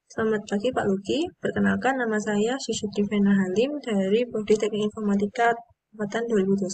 Selamat pagi Pak Luki, perkenalkan nama saya Syusutri Vena Halim dari Prodi Teknik Informatika Angkatan 2021.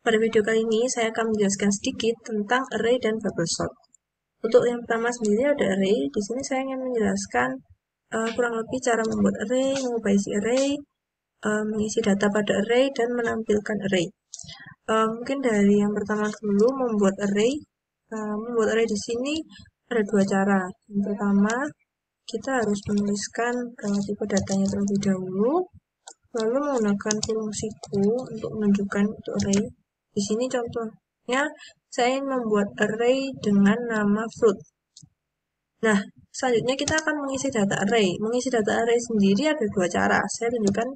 Pada video kali ini saya akan menjelaskan sedikit tentang array dan bubble sort. Untuk yang pertama sendiri ada array. Di sini saya ingin menjelaskan kurang lebih cara membuat array, mengubah isi array, mengisi data pada array, dan menampilkan array. Mungkin dari yang pertama dulu membuat array. Membuat array di sini ada dua cara. Yang pertama, kita harus menuliskan tipe datanya terlebih dahulu, lalu menggunakan kurung siku untuk menunjukkan itu array. Di sini contohnya saya ingin membuat array dengan nama fruit. Nah, selanjutnya kita akan mengisi data array. Mengisi data array sendiri ada dua cara. Saya tunjukkan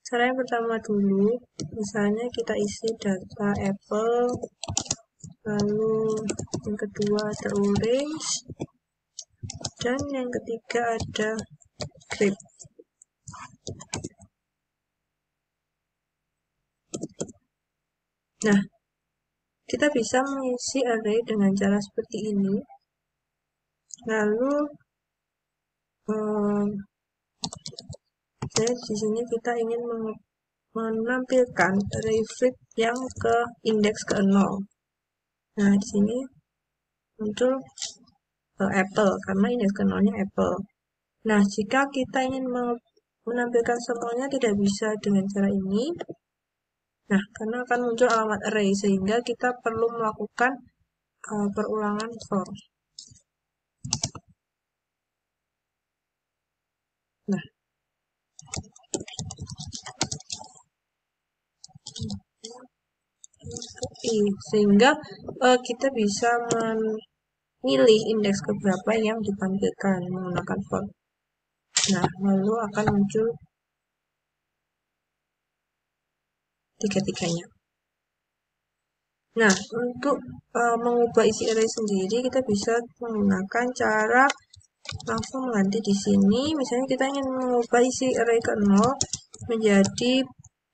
cara yang pertama dulu. Misalnya kita isi data apple, lalu yang kedua ada orange, dan yang ketiga ada grape. Nah, kita bisa mengisi array dengan cara seperti ini. Lalu, di sini kita ingin menampilkan array fruit yang ke indeks ke 0. Nah, di sini muncul apple karena indeks ke 0-nya apple. Nah, jika kita ingin menampilkan semuanya tidak bisa dengan cara ini. Nah, karena akan muncul alamat array sehingga kita perlu melakukan perulangan for. Nah, sehingga kita bisa memilih indeks keberapa yang ditampilkan menggunakan for. Nah, lalu akan muncul tiga-tiganya. Nah, untuk mengubah isi array sendiri kita bisa menggunakan cara langsung mengganti di sini. Misalnya kita ingin mengubah isi array ke 0 menjadi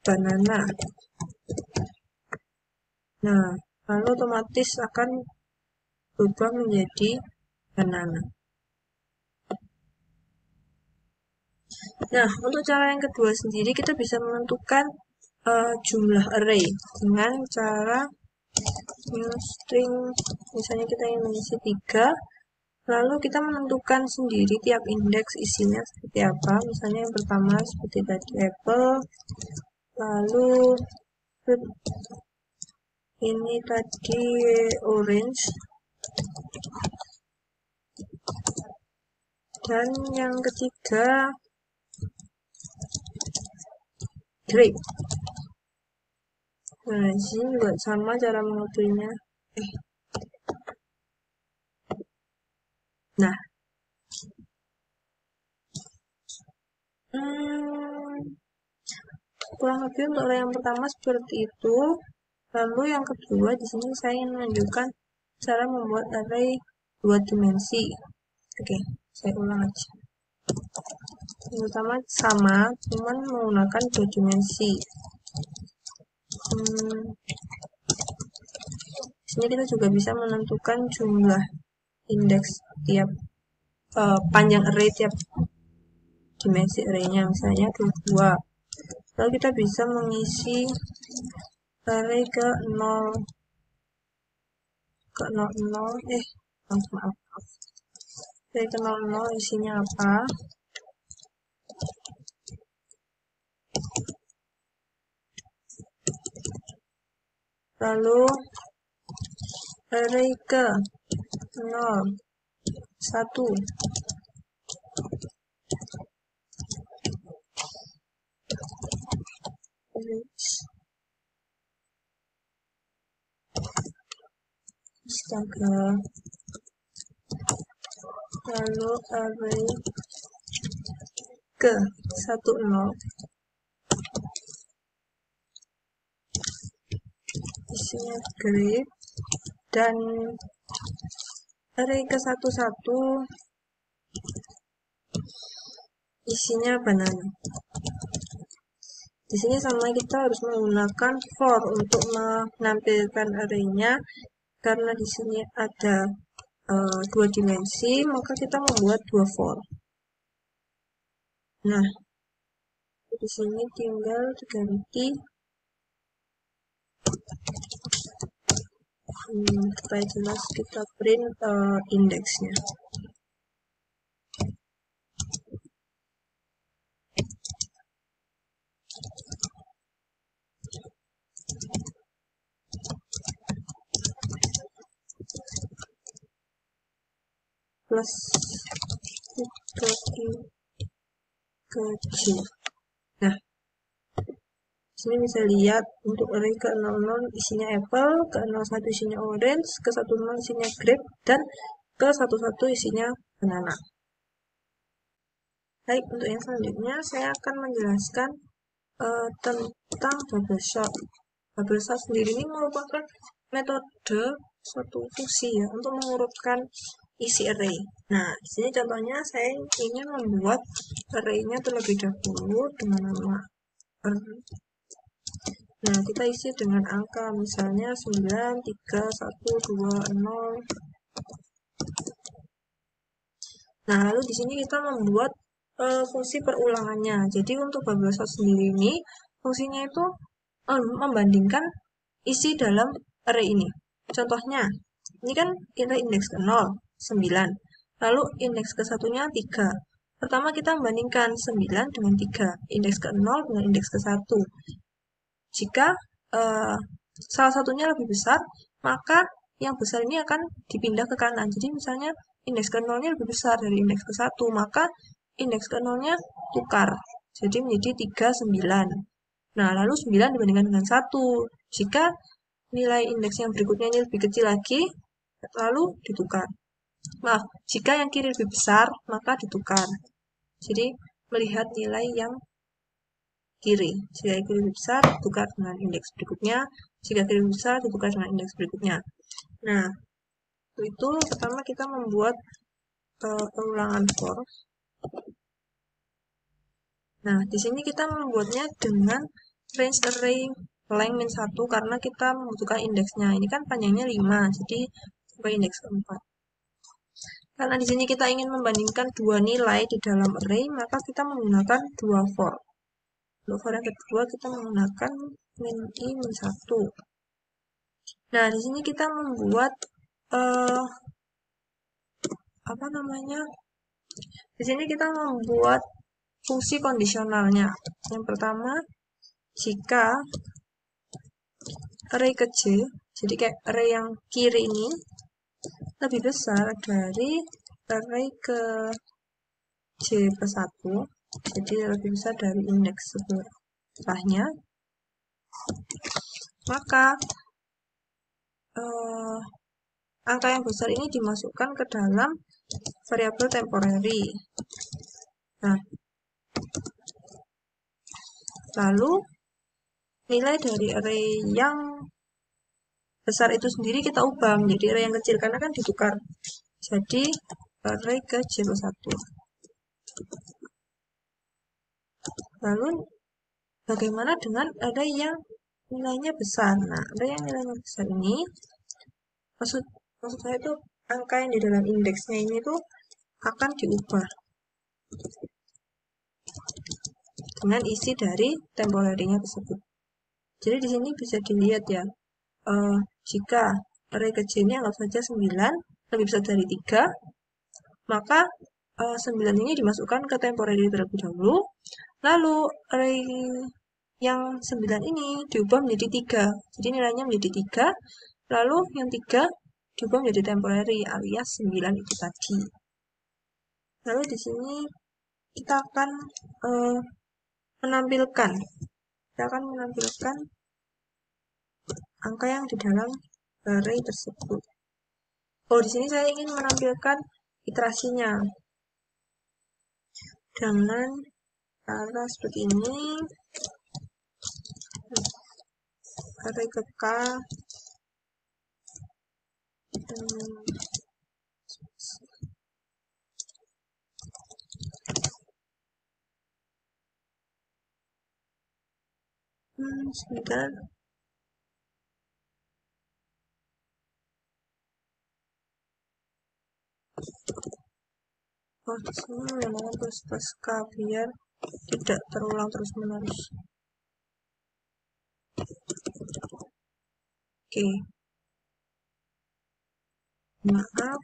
banana. Nah, lalu otomatis akan berubah menjadi banana. Nah, untuk cara yang kedua sendiri kita bisa menentukan jumlah array dengan cara string. Misalnya kita ingin mengisi 3, lalu kita menentukan sendiri tiap indeks isinya seperti apa. Misalnya yang pertama seperti tadi apple, lalu ini tadi orange, dan yang ketiga grape. Nah, di sini juga sama cara mengaturnya. Nah, kurang lebih untuk array yang pertama seperti itu. Lalu yang kedua di sini saya ingin menunjukkan cara membuat array 2 dimensi. Oke, saya ulang aja. Yang pertama sama, cuman menggunakan 2 dimensi. Di sini kita juga bisa menentukan jumlah indeks tiap panjang array tiap dimensi arraynya, misalnya 22. Lalu kita bisa mengisi array ke 0 ke 00 maaf. Array ke 00 isinya apa? Lalu array ke 0 1 astaga. Lalu array ke 10 isinya grape, dan array ke 11 isinya banana. Di sini sama kita harus menggunakan for untuk menampilkan arraynya, karena di sini ada 2 dimensi, maka kita membuat 2 for. Nah, di sini tinggal diganti supaya jelas, kita print indeksnya. Plus 3i ke J. Nah, sini bisa lihat untuk array ke 00 isinya apple, ke 01 isinya orange, ke 10 isinya grape, dan ke 11 isinya banana. Baik, untuk yang selanjutnya saya akan menjelaskan tentang bubble sort. Bubble sort sendiri ini merupakan metode suatu fungsi ya untuk mengurutkan isi array. Nah, di sini contohnya saya ingin membuat array-nya terlebih dahulu dengan nama array. Nah, kita isi dengan angka misalnya 9, 3, 1, 2, 0. Nah, lalu di sini kita membuat fungsi perulangannya. Jadi untuk bubble sort sendiri ini fungsinya itu membandingkan isi dalam array ini. Contohnya, ini kan array indeks ke 0, 9. Lalu indeks ke satunya 3. Pertama kita membandingkan 9 dengan 3, indeks ke 0 dengan indeks ke 1. Jika salah satunya lebih besar, maka yang besar ini akan dipindah ke kanan. Jadi misalnya indeks ke 0-nya lebih besar dari indeks ke 1, maka indeks ke 0-nya tukar. Jadi menjadi 3, 9. Nah, lalu 9 dibandingkan dengan 1. Jika nilai indeks yang berikutnya ini lebih kecil lagi, lalu ditukar. Maaf, jika yang kiri lebih besar, maka ditukar. Jadi, melihat nilai yang kiri. Jika kiri lebih besar, ditukar dengan indeks berikutnya. Jika kiri lebih besar, ditukar dengan indeks berikutnya. Nah, itu pertama kita membuat pengulangan for. Nah, di sini kita membuatnya dengan range array length min 1 karena kita membutuhkan indeksnya. Ini kan panjangnya 5, jadi sampai indeks keempat. Karena di sini kita ingin membandingkan dua nilai di dalam array, maka kita menggunakan dua for. Untuk for yang kedua kita menggunakan min i min 1. Nah, di sini kita membuat di sini kita membuat fungsi kondisionalnya. Yang pertama, jika array ke J, jadi kayak array yang kiri ini lebih besar dari array ke J plus 1, jadi lebih besar dari indeks sebelahnya, maka angka yang besar ini dimasukkan ke dalam variabel temporary. Nah, lalu nilai dari array yang besar itu sendiri kita ubah menjadi array yang kecil karena kan ditukar. Jadi array ke J plus 1. Lalu bagaimana dengan array yang nilainya besar? Nah, array yang nilainya besar ini maksud saya itu angka yang di dalam indeksnya ini tuh akan diubah dengan isi dari temporary-nya tersebut. Jadi di sini bisa dilihat ya, jika array ke J ini anggap saja 9, lebih besar dari 3, maka 9 ini dimasukkan ke temporary terlebih dahulu, lalu array yang 9 ini diubah menjadi 3, jadi nilainya menjadi 3, lalu yang 3 diubah menjadi temporary alias 9 itu tadi. Lalu di sini kita akan menampilkan angka yang di dalam array tersebut. Oh, di sini saya ingin menampilkan iterasinya dengan cara seperti ini. Array ke K sebentar. Oh, di sini menggunakan plus K biar tidak terulang terus-menerus. Oke. Maaf.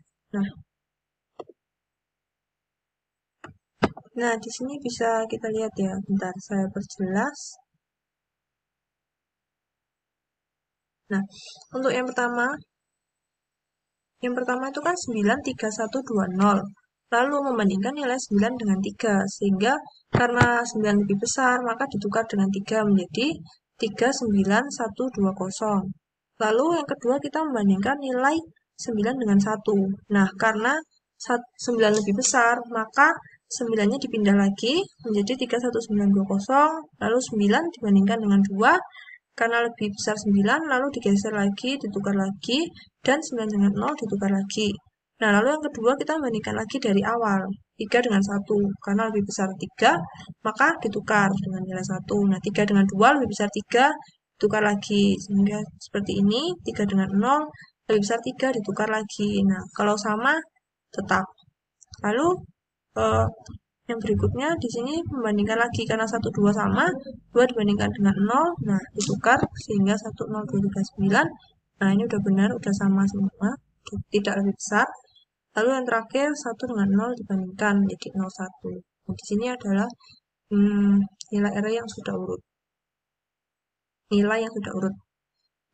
Nah, di sini bisa kita lihat ya. Bentar, saya perjelas. Nah, untuk yang pertama itu kan 93120. Lalu membandingkan nilai 9 dengan 3. Sehingga karena 9 lebih besar, maka ditukar dengan 3 menjadi 39120. Lalu yang kedua kita membandingkan nilai 9 dengan 1. Nah, karena 9 lebih besar, maka 9-nya dipindah lagi menjadi 31920. Lalu 9 dibandingkan dengan 2. Karena lebih besar 9, lalu digeser lagi, ditukar lagi, dan 9 dengan 0 ditukar lagi. Nah, lalu yang kedua kita bandingkan lagi dari awal, 3 dengan 1. Karena lebih besar 3, maka ditukar dengan nilai 1. Nah, 3 dengan 2 lebih besar 3, ditukar lagi. Sehingga seperti ini, 3 dengan 0, lebih besar 3, ditukar lagi. Nah, kalau sama, tetap. Lalu, yang berikutnya di sini membandingkan lagi karena 1 2 sama, 2 dibandingkan dengan 0, nah ditukar sehingga 1 0 2 3 9. Nah, ini udah benar, udah sama semua, tidak lebih besar. Lalu yang terakhir 1 dengan 0 dibandingkan menjadi 0 1. Nah, di sini adalah nilai array yang sudah urut. Nilai yang sudah urut.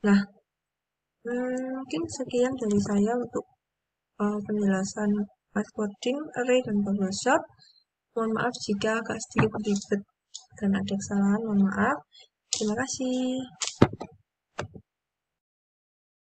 Nah, mungkin sekian dari saya untuk penjelasan math coding, array, dan bubble sort. Mohon maaf jika agak sedikit ribet dan ada kesalahan, mohon maaf. Terima kasih.